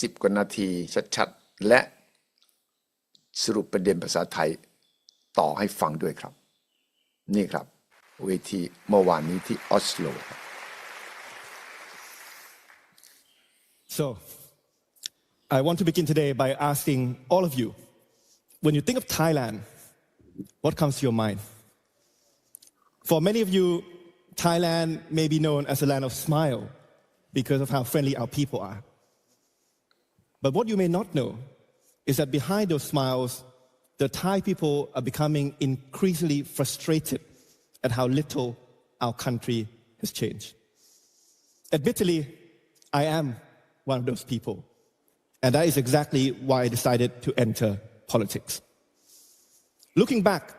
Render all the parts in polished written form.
10 กว่านาทีชัดๆและสรุปประเด็นภาษาไทยต่อให้ฟังด้วยครับนี่ครับเวทีเมื่อวานนี้ที่ออสโลครับ So, I want to begin today by asking all of you, when you think of Thailand, what comes to your mind? For many of you, Thailand may be known as a land of smile because of how friendly our people are. But what you may not know is that behind those smiles, the Thai people are becoming increasingly frustrated at how little our country has changed. Admittedly, I am one of those people. And that is exactly why I decided to enter politics. Looking back,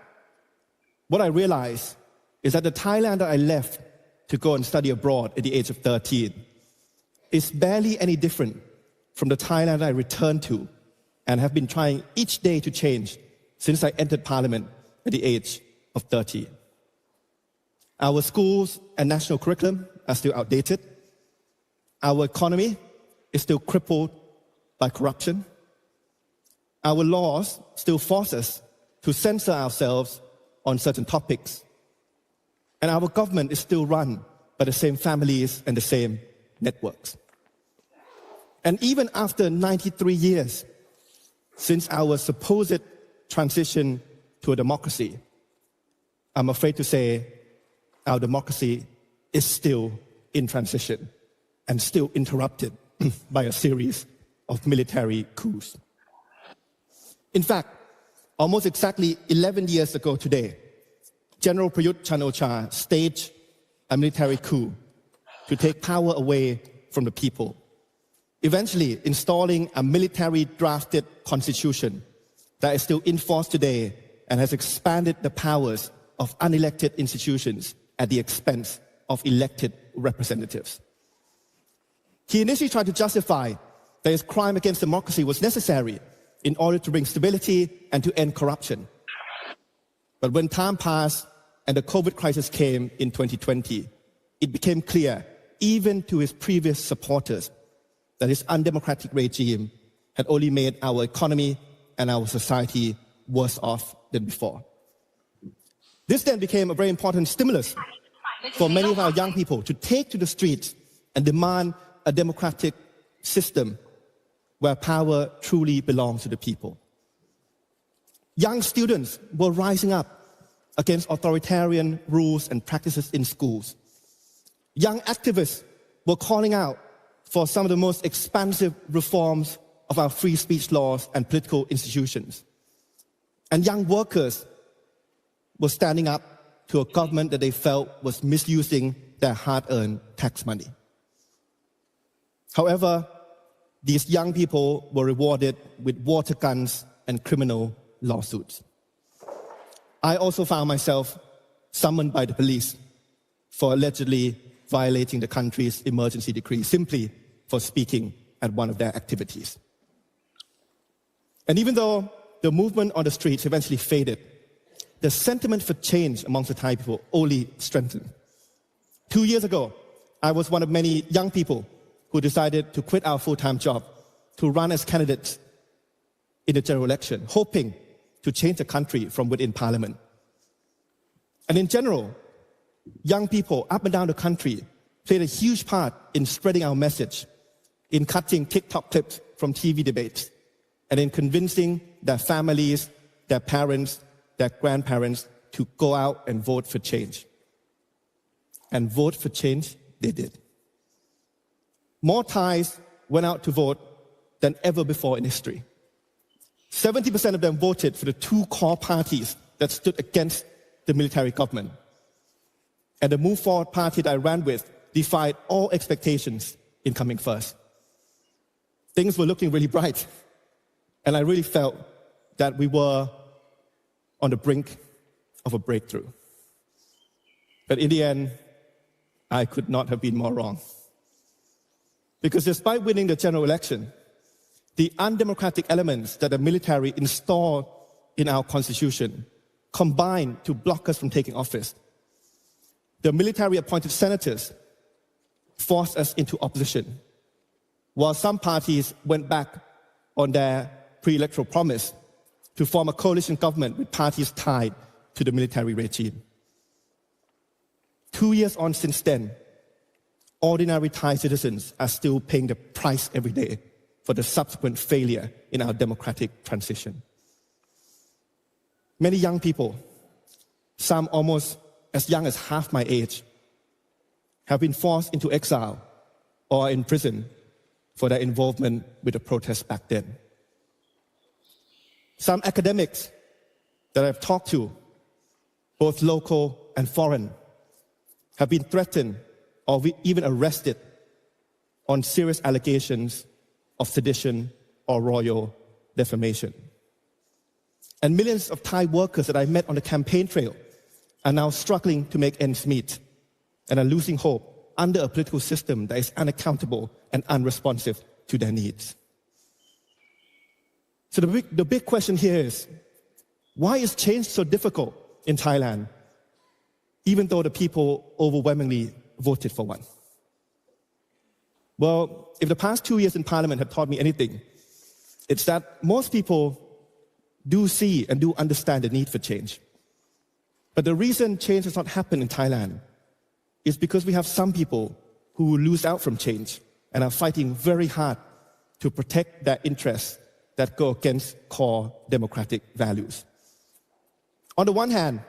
what I realized is that the Thailand that I left to go and study abroad at the age of 13 is barely any different from the Thailand I returned to and have been trying each day to change since I entered parliament at the age of 30. Our schools and national curriculum are still outdated. Our economy is still crippled by corruption. Our laws still force us to censor ourselves on certain topics. And our government is still run by the same families and the same networks. And even after 93 years since our supposed transition to a democracy, I'm afraid to say our democracy is still in transition and still interrupted by a series of military coups. In fact, almost exactly 11 years ago today, General Prayut Chan-o-cha staged a military coup to take power away from the people, eventually installing a military-drafted constitution that is still in force today and has expanded the powers of unelected institutions at the expense of elected representatives. He initially tried to justify that his crime against democracy was necessary in order to bring stability and to end corruption. But when time passed and the COVID crisis came in 2020, it became clear, even to his previous supporters, that his undemocratic regime had only made our economy and our society worse off than before. This then became a very important stimulus for many of our young people to take to the streets and demand a democratic system where power truly belongs to the people. Young students were rising up against authoritarian rules and practices in schools. Young activists were calling out for some of the most expansive reforms of our free speech laws and political institutions. And young workers were standing up to a government that they felt was misusing their hard-earned tax money. However, these young people were rewarded with water guns and criminal lawsuits. I also found myself summoned by the police for allegedly violating the country's emergency decree simply for speaking at one of their activities. And even though the movement on the streets eventually faded, the sentiment for change amongst the Thai people only strengthened. 2 years ago, I was one of many young people who decided to quit our full-time job to run as candidates in the general election, hoping to change the country from within parliament. And in general, young people up and down the country played a huge part in spreading our message, in cutting TikTok clips from TV debates, and in convincing their families, their parents, their grandparents to go out and vote for change. And vote for change they did. More Thais went out to vote than ever before in history. 70% of them voted for the two core parties that stood against the military government. And the Move Forward party that I ran with defied all expectations in coming first. Things were looking really bright. And I really felt that we were on the brink of a breakthrough. But in the end, I could not have been more wrong. Because despite winning the general election, the undemocratic elements that the military installed in our constitution combined to block us from taking office. The military-appointed senators forced us into opposition. while some parties went back on their pre-electoral promise to form a coalition government with parties tied to the military regime. 2 years on since then, ordinary Thai citizens are still paying the price every day for the subsequent failure in our democratic transition. Many young people, some almost as young as half my age, have been forced into exile or in prison for their involvement with the protests back then. Some academics that I've talked to, both local and foreign, have been threatened or even arrested on serious allegations of sedition or royal defamation. And millions of Thai workers that I met on the campaign trail are now struggling to make ends meet and are losing hope under a political system that is unaccountable and unresponsive to their needs. So the big question here is, why is change so difficult in Thailand, even though the people overwhelmingly voted for one? Well, if the past 2 years in Parliament have taught me anything, it's that most people do see and do understand the need for change. But the reason change has not happened in Thailand is because we have some people who lose out from change and are fighting very hard to protect their interests that go against core democratic values. On the one hand,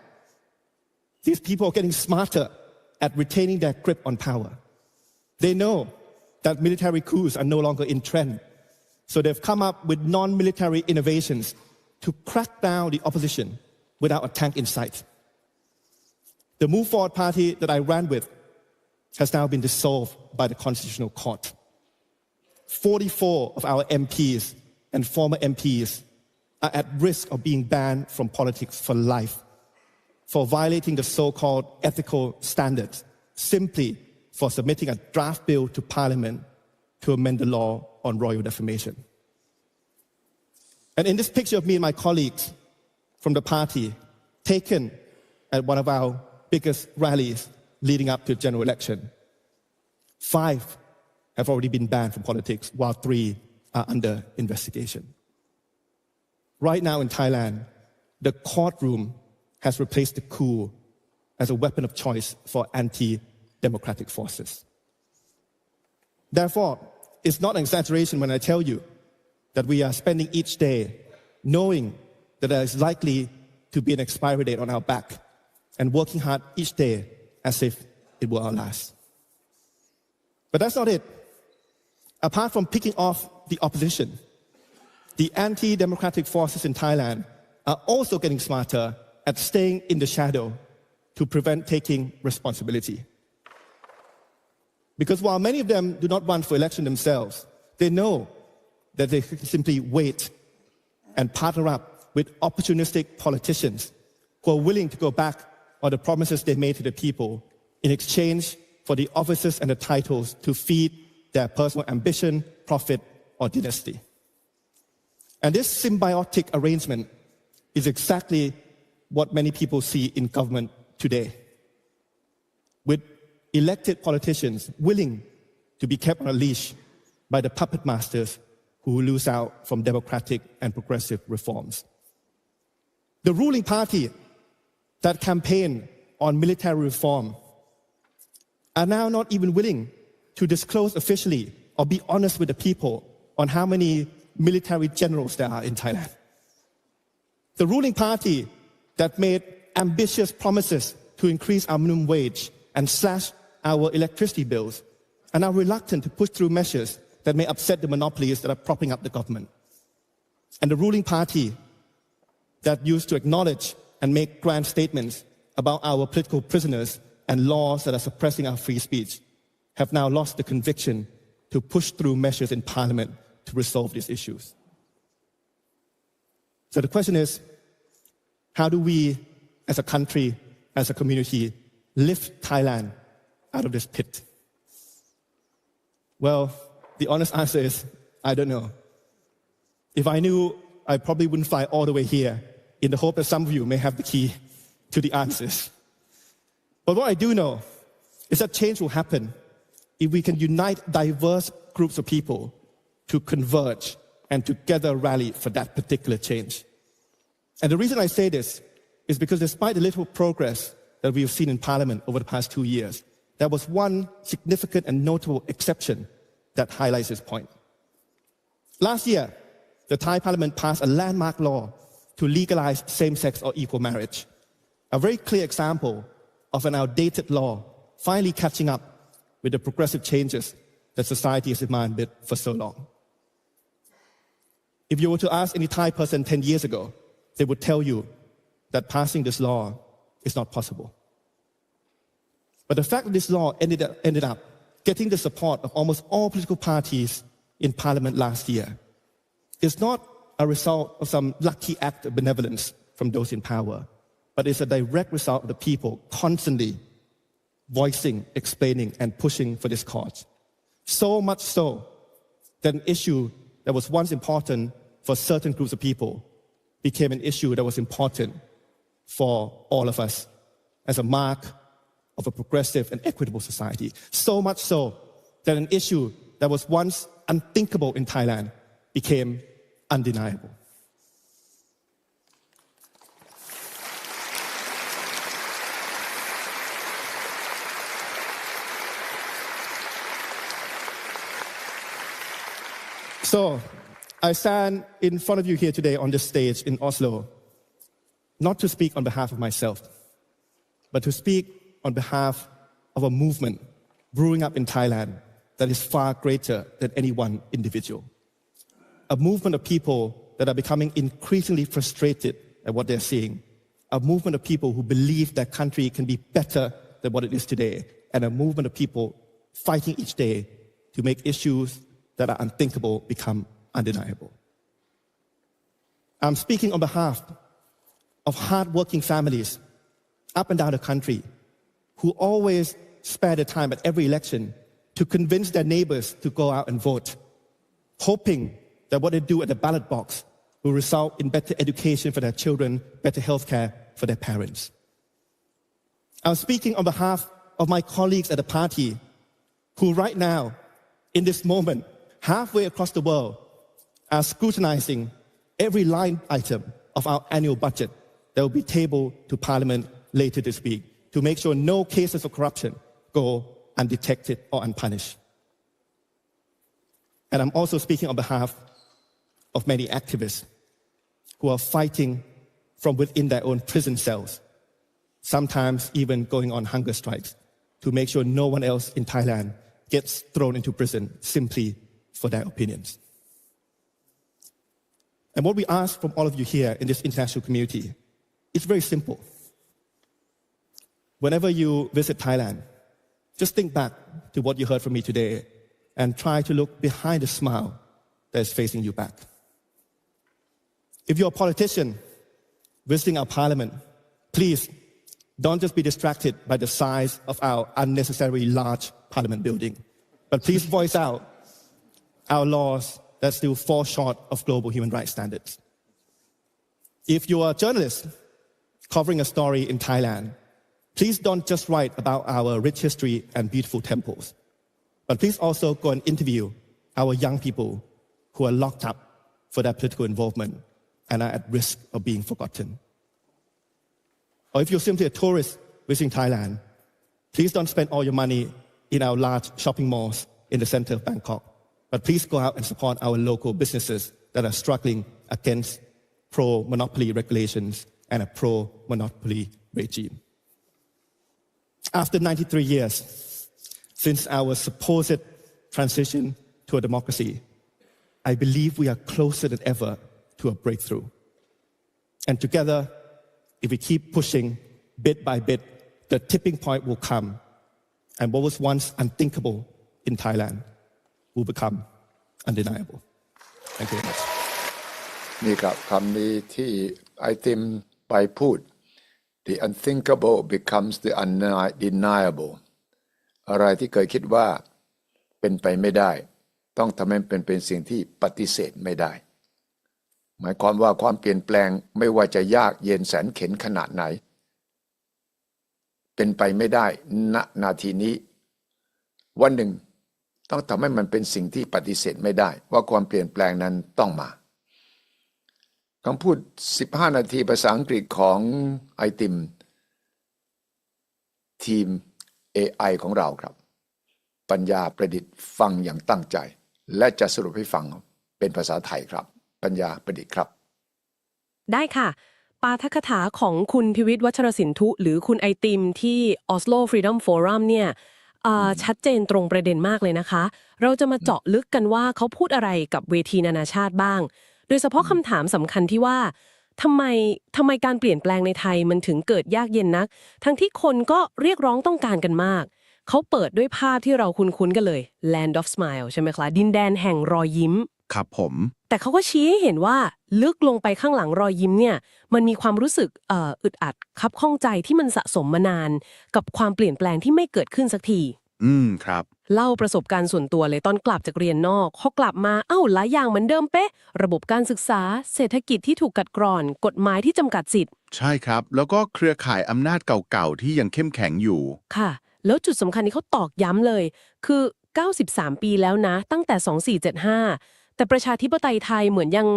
these people are getting smarter at retaining their grip on power. They know that military coups are no longer in trend, so they've come up with non-military innovations to crack down the opposition without a tank in sight. The Move Forward party that I ran with has now been dissolved by the Constitutional Court. 44 of our MPs and former MPs are at risk of being banned from politics for life for violating the so-called ethical standards simply for submitting a draft bill to Parliament to amend the law on royal defamation. And in this picture of me and my colleagues from the party, taken at one of our biggest rallies leading up to the general election, 5 have already been banned from politics, while 3 are under investigation. Right now in Thailand, the courtroom has replaced the coup as a weapon of choice for anti-democratic forces. Therefore, it's not an exaggeration when I tell you that we are spending each day knowing that there is likely to be an expiry date on our back and working hard each day as if it were our last. But that's not it. Apart from picking off the opposition, the anti-democratic forces in Thailand are also getting smarter at staying in the shadow to prevent taking responsibility. Because while many of them do not run for election themselves, they know that they can simply wait and partner up with opportunistic politicians who are willing to go back on the promises they made to the people in exchange for the offices and the titles to feed their personal ambition, profit, or dynasty. And this symbiotic arrangement is exactly what many people see in government today, with elected politicians willing to be kept on a leash by the puppet masters who lose out from democratic and progressive reforms. The ruling party that campaigned on military reform are now not even willing to disclose officially or be honest with the people on how many military generals there are in Thailand. The ruling party that made ambitious promises to increase our minimum wage and slash our electricity bills are now reluctant to push through measures that may upset the monopolies that are propping up the government. And the ruling party that used to acknowledge and make grand statements about our political prisoners and laws that are suppressing our free speech have now lost the conviction to push through measures in Parliament to resolve these issues. So the question is, how do we, as a country, as a community, lift Thailand out of this pit? Well, the honest answer is, I don't know. If I knew, I probably wouldn't fly all the way here in the hope that some of you may have the key to the answers. But what I do know is that change will happen if we can unite diverse groups of people to converge and together rally for that particular change. And the reason I say this is because despite the little progress that we have seen in Parliament over the past 2 years, there was one significant and notable exception that highlights this point. Last year, the Thai Parliament passed a landmark law to legalize same-sex or equal marriage, a very clear example of an outdated law finally catching up with the progressive changes that society has demanded for so long. If you were to ask any Thai person 10 years ago, they would tell you that passing this law is not possible. But the fact that this law ended up getting the support of almost all political parties in Parliament last year is not a result of some lucky act of benevolence from those in power, but it's a direct result of the people constantly voicing, explaining, and pushing for this cause. So much so that an issue that was once important for certain groups of people became an issue that was important for all of us as a mark of a progressive and equitable society. So much so that an issue that was once unthinkable in Thailand became undeniable. So, I stand in front of you here today on this stage in Oslo, not to speak on behalf of myself, but to speak on behalf of a movement brewing up in Thailand that is far greater than any one individual. A movement of people that are becoming increasingly frustrated at what they're seeing. A movement of people who believe their country can be better than what it is today. And a movement of people fighting each day to make issues that are unthinkable become undeniable. I'm speaking on behalf of hardworking families up and down the country who always spare their time at every election to convince their neighbors to go out and vote, hoping that what they do at the ballot box will result in better education for their children, better healthcare for their parents. I'm speaking on behalf of my colleagues at the party who right now, in this moment, halfway across the world, are scrutinizing every line item of our annual budget that will be tabled to Parliament later this week to make sure no cases of corruption go undetected or unpunished. And I'm also speaking on behalf of many activists who are fighting from within their own prison cells, sometimes even going on hunger strikes to make sure no one else in Thailand gets thrown into prison simply for their opinions. And what we ask from all of you here in this international community is very simple. Whenever you visit Thailand, just think back to what you heard from me today and try to look behind the smile that is facing you back. If you're a politician visiting our parliament, please don't just be distracted by the size of our unnecessarily large parliament building, but please voice out our laws that still fall short of global human rights standards. If you are a journalist covering a story in Thailand, please don't just write about our rich history and beautiful temples, but please also go and interview our young people who are locked up for their political involvement and are at risk of being forgotten. Or if you're simply a tourist visiting Thailand, please don't spend all your money in our large shopping malls in the center of Bangkok, but please go out and support our local businesses that are struggling against pro-monopoly regulations and a pro-monopoly regime. After 93 years since our supposed transition to a democracy, I believe we are closer than ever to a breakthrough. And together, if we keep pushing bit by bit, the tipping point will come, and what was once unthinkable in Thailand will become undeniable. Thank you very much. นี่ครับคำนี้ที่ไอติมไปพูด The unthinkable becomes the undeniable อะไรที่เคยคิดว่าเป็นไปไม่ได้ต้องทำให้เป็นสิ่งที่ปฏิเสธไม่ได้หมายความว่าความเปลี่ยนแปลงไม่ว่าจะยากเย็นแสนเข็ญขนาดไหนเป็นไปไม่ได้ณนาทีนี้วันหนึ่ง ต้องทำให้มันเป็นสิ่งที่ปฏิเสธไม่ได้ว่าความเปลี่ยนแปลงนั้นต้องมาคำพูด15 นาทีภาษาอังกฤษของไอติมทีม AI ของเราครับปัญญาประดิษฐ์ฟังอย่างตั้งใจและจะสรุปให้ฟังเป็นภาษาไทยครับปัญญาประดิษฐ์ครับได้ค่ะปาฐกถาของคุณพิวิทย์วัชรสินธุหรือคุณไอติมที่ Oslo Freedom Forum เนี่ยชัดเจนตรงประเด็นมากเลยนะคะเราจะมาเจาะลึกกันว่าเขาพูดอะไรกับเวทีนานาชาติบ้างโดยเฉพาะคำถามสำคัญที่ว่าทำไมการเปลี่ยนแปลงในไทยมันถึงเกิดยากเย็นนักทั้งที่คนก็เรียกร้องต้องการกันมากเขาเปิดด้วยภาพที่เราคุ้นๆกันเลย Land of Smile ใช่ไหมคะดินแดนแห่งรอยยิ้มครับผมแต่เขาก็ชี้ให้เห็นว่าลึกลงไปข้างหลังรอยยิ้มเนี่ยมันมีความรู้สึกอึดอัดคับข้องใจที่มันสะสมมานานกับความเปลี่ยนแปลงที่ไม่เกิดขึ้นสักทีครับเล่าประสบการณ์ส่วนตัวเลยตอนกลับจากเรียนนอกพอกลับมาหลายอย่างเหมือนเดิมเป๊ะระบบการศึกษาเศรษฐกิจที่ถูกกัดกร่อนกฎหมายที่จำกัดสิทธิ์ใช่ครับแล้วก็เครือข่ายอำนาจเก่าๆที่ยังเข้มแข็งอยู่ค่ะแล้วจุดสำคัญที่เขาตอกย้ำเลยคือ93 ปีแล้วนะตั้งแต่2475แต่ประชาธิปไตยไทยเหมือนยัง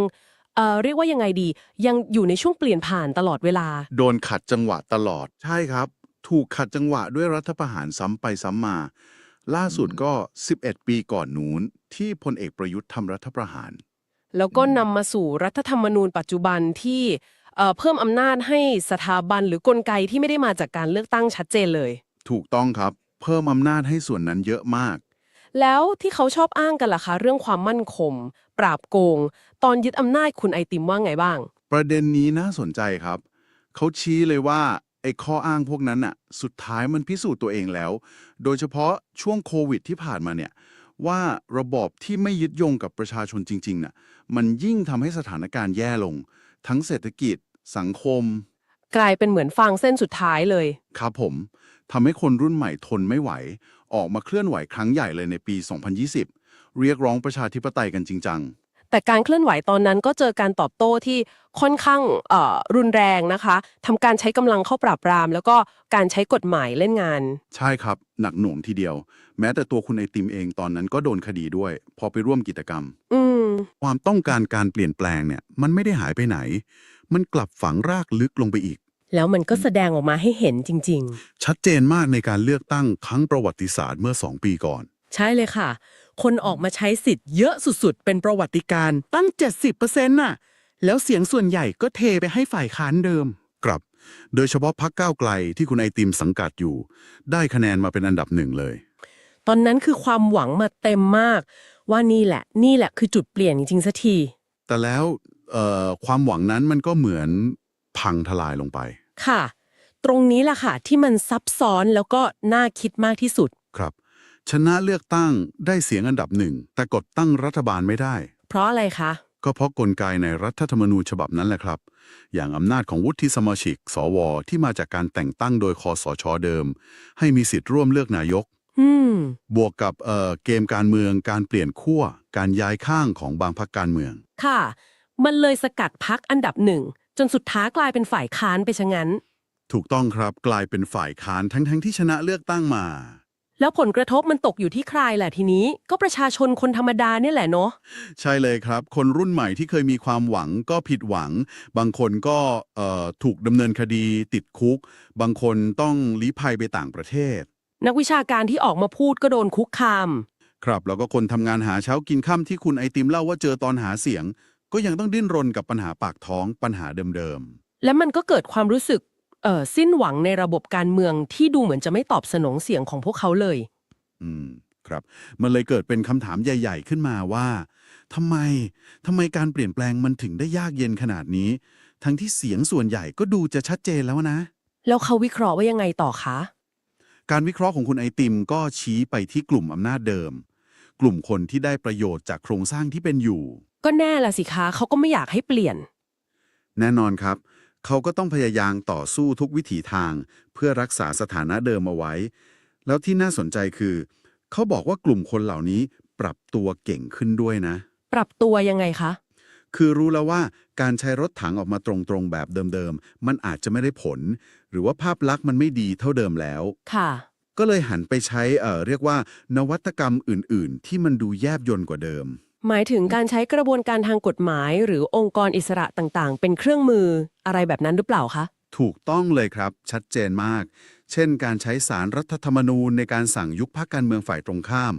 เรียกว่ายังไงดียังอยู่ในช่วงเปลี่ยนผ่านตลอดเวลาโดนขัดจังหวะตลอดใช่ครับถูกขัดจังหวะด้วยรัฐประหารซ้ำไปซ้ำมาล่าสุดก็11 ปีก่อนนู้นที่พลเอกประยุทธ์ทำรัฐประหารแล้วก็นำมาสู่รัฐธรรมนูญปัจจุบันที่เพิ่มอำนาจให้สถาบันหรือกลไกที่ไม่ได้มาจากการเลือกตั้งชัดเจนเลยถูกต้องครับเพิ่มอำนาจให้ส่วนนั้นเยอะมากแล้วที่เขาชอบอ้างกันล่ะคะเรื่องความมั่นคงปราบโกงตอนยึดอำนาจคุณไอติมว่าไงบ้างประเด็นนี้น่าสนใจครับเขาชี้เลยว่าไอ้ข้ออ้างพวกนั้นน่ะสุดท้ายมันพิสูจน์ตัวเองแล้วโดยเฉพาะช่วงโควิดที่ผ่านมาเนี่ยว่าระบอบที่ไม่ยึดโยงกับประชาชนจริงๆน่ะมันยิ่งทำให้สถานการณ์แย่ลงทั้งเศรษฐกิจสังคมกลายเป็นเหมือนฟางเส้นสุดท้ายเลยครับผมทำให้คนรุ่นใหม่ทนไม่ไหวออกมาเคลื่อนไหวครั้งใหญ่เลยในปี 2020 เรียกร้องประชาธิปไตยกันจริงจังแต่การเคลื่อนไหวตอนนั้นก็เจอการตอบโต้ที่ค่อนข้างรุนแรงนะคะทำการใช้กำลังเข้าปราบปรามแล้วก็การใช้กฎหมายเล่นงานใช่ครับหนักหน่วงทีเดียวแม้แต่ตัวคุณไอติมเองตอนนั้นก็โดนคดีด้วยพอไปร่วมกิจกรรมความต้องการการเปลี่ยนแปลงเนี่ยมันไม่ได้หายไปไหนมันกลับฝังรากลึกลงไปอีกแล้วมันก็แสดงออกมาให้เห็นจริงๆชัดเจนมากในการเลือกตั้งครั้งประวัติศาสตร์เมื่อ2 ปีก่อนใช่เลยค่ะคนออกมาใช้สิทธิ์เยอะสุดๆเป็นประวัติการณ์ตั้ง 70% น่ะแล้วเสียงส่วนใหญ่ก็เทไปให้ฝ่ายค้านเดิมครับโดยเฉพาะพรรคก้าวไกลที่คุณไอติมสังกัดอยู่ได้คะแนนมาเป็นอันดับ1เลยตอนนั้นคือความหวังมาเต็มมากว่านี่แหละคือจุดเปลี่ยนจริงๆสักทีแต่แล้วความหวังนั้นมันก็เหมือนพังทลายลงไปค่ะตรงนี้แหละค่ะที่มันซับซ้อนแล้วก็น่าคิดมากที่สุดครับชนะเลือกตั้งได้เสียงอันดับ1แต่กดตั้งรัฐบาลไม่ได้เพราะอะไรคะก็เพราะกลไกในรัฐธรรมนูญฉบับนั้นแหละครับอย่างอำนาจของวุฒิสมาชิกสวที่มาจากการแต่งตั้งโดยคสช.เดิมให้มีสิทธิ์ร่วมเลือกนายกบวกกับเกมการเมืองการเปลี่ยนขั้วการย้ายข้างของบางพรรคการเมืองค่ะมันเลยสกัดพรรคอันดับ1จนสุดท้ายกลายเป็นฝ่ายค้านไปซะงั้นถูกต้องครับกลายเป็นฝ่ายค้านทั้งที่ชนะเลือกตั้งมาแล้วผลกระทบมันตกอยู่ที่ใครแหละทีนี้ก็ประชาชนคนธรรมดาเนี่ยแหละเนาะใช่เลยครับคนรุ่นใหม่ที่เคยมีความหวังก็ผิดหวังบางคนก็ถูกดำเนินคดีติดคุกบางคนต้องลี้ภัยไปต่างประเทศนักวิชาการที่ออกมาพูดก็โดนคุกคามครับแล้วก็คนทำงานหาเช้ากินค่ำที่คุณไอติมเล่าว่าเจอตอนหาเสียงก็ยังต้องดิ้นรนกับปัญหาปากท้องปัญหาเดิมๆและมันก็เกิดความรู้สึกสิ้นหวังในระบบการเมืองที่ดูเหมือนจะไม่ตอบสนองเสียงของพวกเขาเลยครับมันเลยเกิดเป็นคำถามใหญ่ๆขึ้นมาว่าทำไมการเปลี่ยนแปลงมันถึงได้ยากเย็นขนาดนี้ทั้งที่เสียงส่วนใหญ่ก็ดูจะชัดเจนแล้วนะแล้วเขาวิเคราะห์ว่ายังไงต่อคะการวิเคราะห์ของคุณไอติมก็ชี้ไปที่กลุ่มอำนาจเดิมกลุ่มคนที่ได้ประโยชน์จากโครงสร้างที่เป็นอยู่ก็แน่ละสิคะเขาก็ไม่อยากให้เปลี่ยนแน่นอนครับเขาก็ต้องพยายามต่อสู้ทุกวิถีทางเพื่อรักษาสถานะเดิมเอาไว้แล้วที่น่าสนใจคือเขาบอกว่ากลุ่มคนเหล่านี้ปรับตัวเก่งขึ้นด้วยนะปรับตัวยังไงคะคือรู้แล้วว่าการใช้รถถังออกมาตรงๆแบบเดิมๆมันอาจจะไม่ได้ผลหรือว่าภาพลักษณ์มันไม่ดีเท่าเดิมแล้วค่ะ ก็เลยหันไปใช้เรียกว่านวัตกรรมอื่นๆ ที่มันดูแยบยลกว่าเดิม หมายถึงการใช้กระบวนการทางกฎหมายหรือองค์กรอิสระต่างๆ เป็นเครื่องมืออะไรแบบนั้นหรือเปล่าคะถูกต้องเลยครับชัดเจนมาก เช่นการใช้ศาลรัฐธรรมนูญในการสั่งยุบพรรคการเมืองฝ่ายตรงข้าม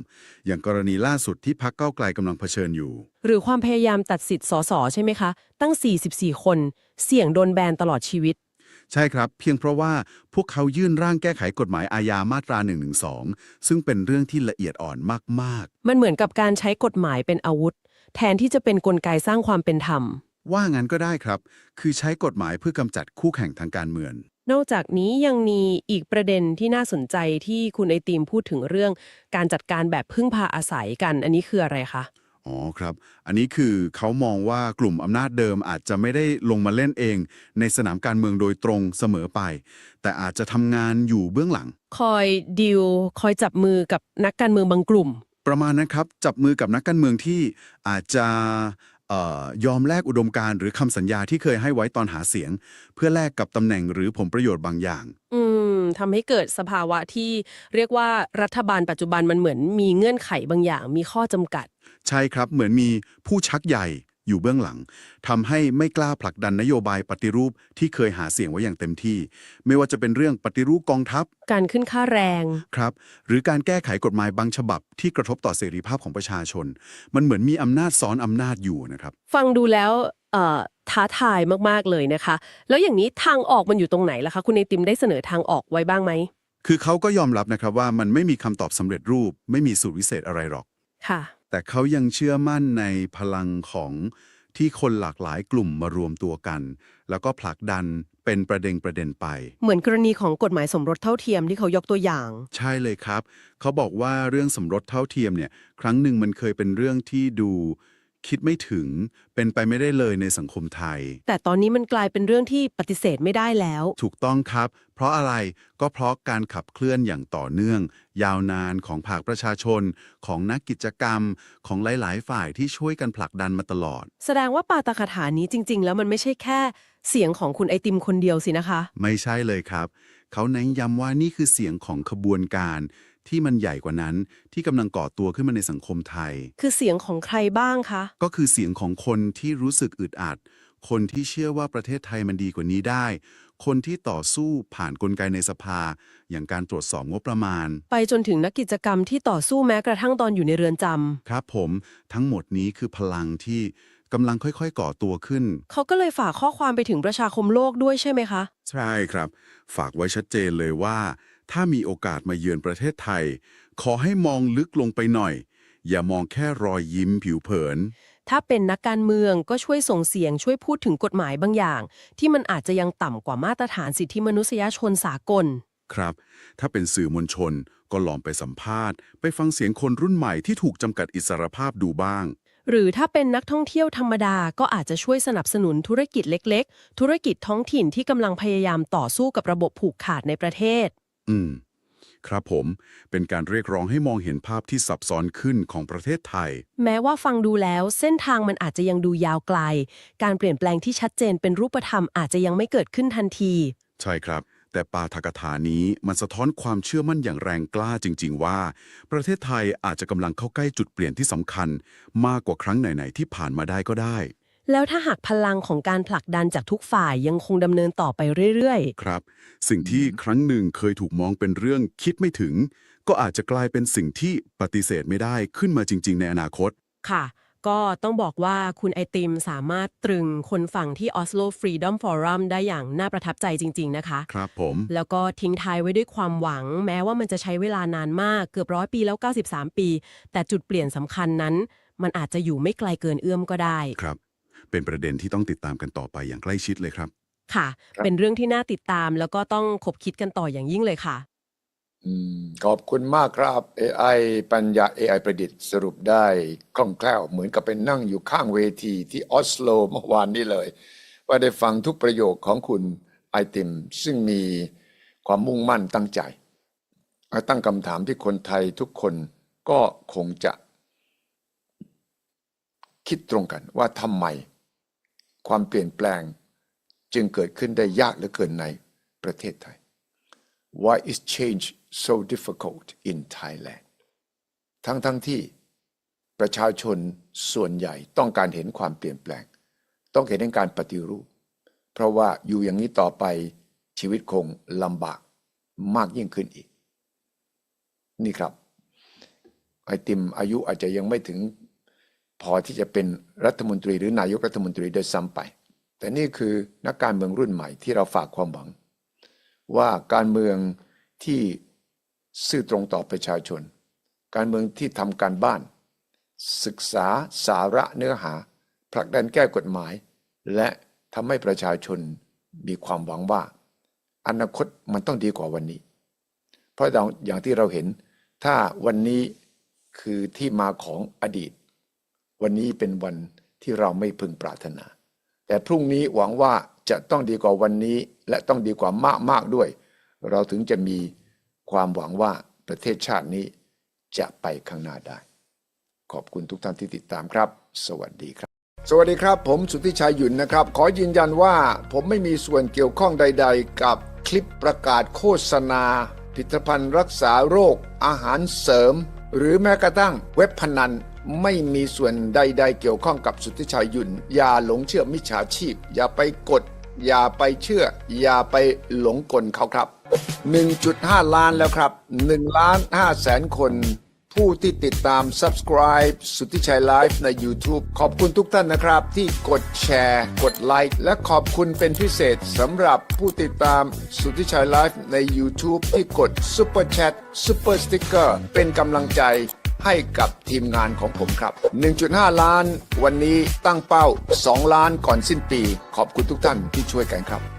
อย่างกรณีล่าสุดที่พรรคก้าวไกลกำลังเผชิญอยู่ หรือความพยายามตัดสิทธิ์สสใช่ไหมคะตั้ง44คนเสี่ยงโดนแบนตลอดชีวิตใช่ครับเพียงเพราะว่าพวกเขายื่นร่างแก้ไขกฎหมายอาญามาตรา112ซึ่งเป็นเรื่องที่ละเอียดอ่อนมากมันเหมือนกับการใช้กฎหมายเป็นอาวุธแทนที่จะเป็นกลไกสร้างความเป็นธรรมๆว่างั้นก็ได้ครับคือใช้กฎหมายเพื่อกำจัดคู่แข่งทางการเมืองนอกจากนี้ยังมีอีกประเด็นที่น่าสนใจที่คุณไอติมพูดถึงเรื่องการจัดการแบบพึ่งพาอาศัยกันอันนี้คืออะไรคะอ๋อครับอันนี้คือเขามองว่ากลุ่มอำนาจเดิมอาจจะไม่ได้ลงมาเล่นเองในสนามการเมืองโดยตรงเสมอไปแต่อาจจะทำงานอยู่เบื้องหลังคอยดีลคอยจับมือกับนักการเมืองบางกลุ่มประมาณนั้นครับจับมือกับนักการเมืองที่อาจจะยอมแลกอุดมการณ์หรือคำสัญญาที่เคยให้ไว้ตอนหาเสียงเพื่อแลกกับตำแหน่งหรือผลประโยชน์บางอย่างทำให้เกิดสภาวะที่เรียกว่ารัฐบาลปัจจุบันมันเหมือนมีเงื่อนไขบางอย่างมีข้อจำกัดใช่ครับเหมือนมีผู้ชักใหญ่อยู่เบื้องหลังทำให้ไม่กล้าผลักดันนโยบายปฏิรูปที่เคยหาเสียงไว้อย่างเต็มที่ไม่ว่าจะเป็นเรื่องปฏิรูปกองทัพการขึ้นค่าแรงครับหรือการแก้ไขกฎหมายบางฉบับที่กระทบต่อเสรีภาพของประชาชนมันเหมือนมีอำนาจซ้อนอำนาจอยู่นะครับฟังดูแล้วท้าทายมากๆเลยนะคะแล้วอย่างนี้ทางออกมันอยู่ตรงไหนล่ะคะคุณไอติมได้เสนอทางออกไว้บ้างไหมคือเขาก็ยอมรับนะครับว่ามันไม่มีคำตอบสำเร็จรูปไม่มีสูตรวิเศษอะไรหรอกค่ะแต่เขายังเชื่อมั่นในพลังของที่คนหลากหลายกลุ่มมารวมตัวกัน แล้วก็ผลักดันเป็นประเด็นไปเหมือนกรณีของกฎหมายสมรสเท่าเทียมที่เขายกตัวอย่างใช่เลยครับเขาบอกว่าเรื่องสมรสเท่าเทียมเนี่ยครั้งหนึ่งมันเคยเป็นเรื่องที่ดูคิดไม่ถึงเป็นไปไม่ได้เลยในสังคมไทยแต่ตอนนี้มันกลายเป็นเรื่องที่ปฏิเสธไม่ได้แล้วถูกต้องครับเพราะอะไรก็เพราะการขับเคลื่อนอย่างต่อเนื่องยาวนานของภาคประชาชนของนักกิจกรรมของหลายๆฝ่ายที่ช่วยกันผลักดันมาตลอดแสดงว่าปาฐกถานี้จริงๆแล้วมันไม่ใช่แค่เสียงของคุณไอติมคนเดียวสินะคะไม่ใช่เลยครับเขาเน้นย้ำว่านี่คือเสียงของขบวนการที่มันใหญ่กว่านั้นที่กำลังก่อตัวขึ้นมาในสังคมไทยคือเสียงของใครบ้างคะก็คือเสียงของคนที่รู้สึกอึดอัดคนที่เชื่อว่าประเทศไทยมันดีกว่านี้ได้คนที่ต่อสู้ผ่านกลไกในสภาอย่างการตรวจสอบงบประมาณไปจนถึงนักกิจกรรมที่ต่อสู้แม้กระทั่งตอนอยู่ในเรือนจำครับผมทั้งหมดนี้คือพลังที่กำลังค่อยๆก่อตัวขึ้นเขาก็เลยฝากข้อความไปถึงประชาคมโลกด้วยใช่ไหมคะใช่ครับฝากไว้ชัดเจนเลยว่าถ้ามีโอกาสมาเยือนประเทศไทยขอให้มองลึกลงไปหน่อยอย่ามองแค่รอยยิ้มผิวเผินถ้าเป็นนักการเมืองก็ช่วยส่งเสียงช่วยพูดถึงกฎหมายบางอย่างที่มันอาจจะยังต่ำกว่ามาตรฐานสิทธิมนุษยชนสากลครับถ้าเป็นสื่อมวลชนก็ลองไปสัมภาษณ์ไปฟังเสียงคนรุ่นใหม่ที่ถูกจำกัดอิสรภาพดูบ้างหรือถ้าเป็นนักท่องเที่ยวธรรมดาก็อาจจะช่วยสนับสนุนธุรกิจเล็กๆธุรกิจท้องถิ่นที่กำลังพยายามต่อสู้กับระบบผูกขาดในประเทศครับผมเป็นการเรียกร้องให้มองเห็นภาพที่ซับซ้อนขึ้นของประเทศไทยแม้ว่าฟังดูแล้วเส้นทางมันอาจจะยังดูยาวไกลการเปลี่ยนแปลงที่ชัดเจนเป็นรูปธรรมอาจจะยังไม่เกิดขึ้นทันทีใช่ครับแต่ปาฐกถานี้มันสะท้อนความเชื่อมั่นอย่างแรงกล้าจริงๆว่าประเทศไทยอาจจะกำลังเข้าใกล้จุดเปลี่ยนที่สำคัญมากกว่าครั้งไหนๆที่ผ่านมาได้ก็ได้แล้วถ้าหากพลังของการผลักดันจากทุกฝ่ายยังคงดำเนินต่อไปเรื่อยๆครับสิ่งที่ครั้งหนึ่งเคยถูกมองเป็นเรื่องคิดไม่ถึงก็อาจจะกลายเป็นสิ่งที่ปฏิเสธไม่ได้ขึ้นมาจริงๆในอนาคตค่ะก็ต้องบอกว่าคุณไอติมสามารถตรึงคนฝั่งที่ Oslo Freedom Forum ได้อย่างน่าประทับใจจริงๆนะคะครับผมแล้วก็ทิ้งท้ายไว้ด้วยความหวังแม้ว่ามันจะใช้เวลานานมากเกือบ100 ปีแล้ว93 ปีแต่จุดเปลี่ยนสำคัญนั้นมันอาจจะอยู่ไม่ไกลเกินเอื้อมก็ได้ครับเป็นประเด็นที่ต้องติดตามกันต่อไปอย่างใกล้ชิดเลยครับค่ะเป็นเรื่องที่น่าติดตามแล้วก็ต้องคบคิดกันต่ออย่างยิ่งเลยค่ะขอบคุณมากครับ AI ปัญญา AI ประดิษฐ์สรุปได้คล่องแคล่วเหมือนกับเป็นนั่งอยู่ข้างเวทีที่ออสโลเมื่อวานนี้เลยว่าได้ฟังทุกประโยคของคุณไอติมซึ่งมีความมุ่งมั่นตั้งใจตั้งคำถามที่คนไทยทุกคนก็คงจะคิดตรงกันว่าทำไมความเปลี่ยนแปลงจึงเกิดขึ้นได้ยากเหลือเกินในประเทศไทย Why is change so difficult in Thailand ทั้งที่ประชาชนส่วนใหญ่ต้องการเห็นความเปลี่ยนแปลงต้องเห็นการปฏิรูปเพราะว่าอยู่อย่างนี้ต่อไปชีวิตคงลำบากมากยิ่งขึ้นอีกนี่ครับไอติมอายุอาจจะยังไม่ถึงพอที่จะเป็นรัฐมนตรีหรือนายกรัฐมนตรีโดยซ้ำไปแต่นี่คือนักการเมืองรุ่นใหม่ที่เราฝากความหวังว่าการเมืองที่ซื่อตรงต่อประชาชนการเมืองที่ทำการบ้านศึกษาสาระเนื้อหาผลักดันแก้กฎหมายและทำให้ประชาชนมีความหวังว่าอนาคตมันต้องดีกว่าวันนี้เพราะอย่างที่เราเห็นถ้าวันนี้คือที่มาของอดีตวันนี้เป็นวันที่เราไม่พึงปรารถนาแต่พรุ่งนี้หวังว่าจะต้องดีกว่าวันนี้และต้องดีกว่ามากๆด้วยเราถึงจะมีความหวังว่าประเทศชาตินี้จะไปข้างหน้าได้ขอบคุณทุกท่านที่ติดตามครับสวัสดีครับสวัสดีครับผมสุทธิชัยหยุ่นนะครับขอยืนยันว่าผมไม่มีส่วนเกี่ยวข้องใดๆกับคลิปประกาศโฆษณาผลิตภัณฑ์รักษาโรคอาหารเสริมหรือแม้กระทั่งเว็บพนันไม่มีส่วนใดๆเกี่ยวข้องกับสุทธิชัยหยุ่นอย่าหลงเชื่อมิจฉาชีพอย่าไปกดอย่าไปเชื่ออย่าไปหลงกลเขาครับ 1.5 ล้านแล้วครับ 1,500,000 คนผู้ที่ติดตาม Subscribe สุทธิชัยไลฟ์ใน YouTube ขอบคุณทุกท่านนะครับที่กดแชร์กดไลค์และขอบคุณเป็นพิเศษสำหรับผู้ติดตามสุทธิชัยไลฟ์ใน YouTube ที่กด Super Chat Super Sticker เป็นกำลังใจให้กับทีมงานของผมครับ 1.5 ล้านวันนี้ตั้งเป้า 2 ล้านก่อนสิ้นปีขอบคุณทุกท่านที่ช่วยกันครับ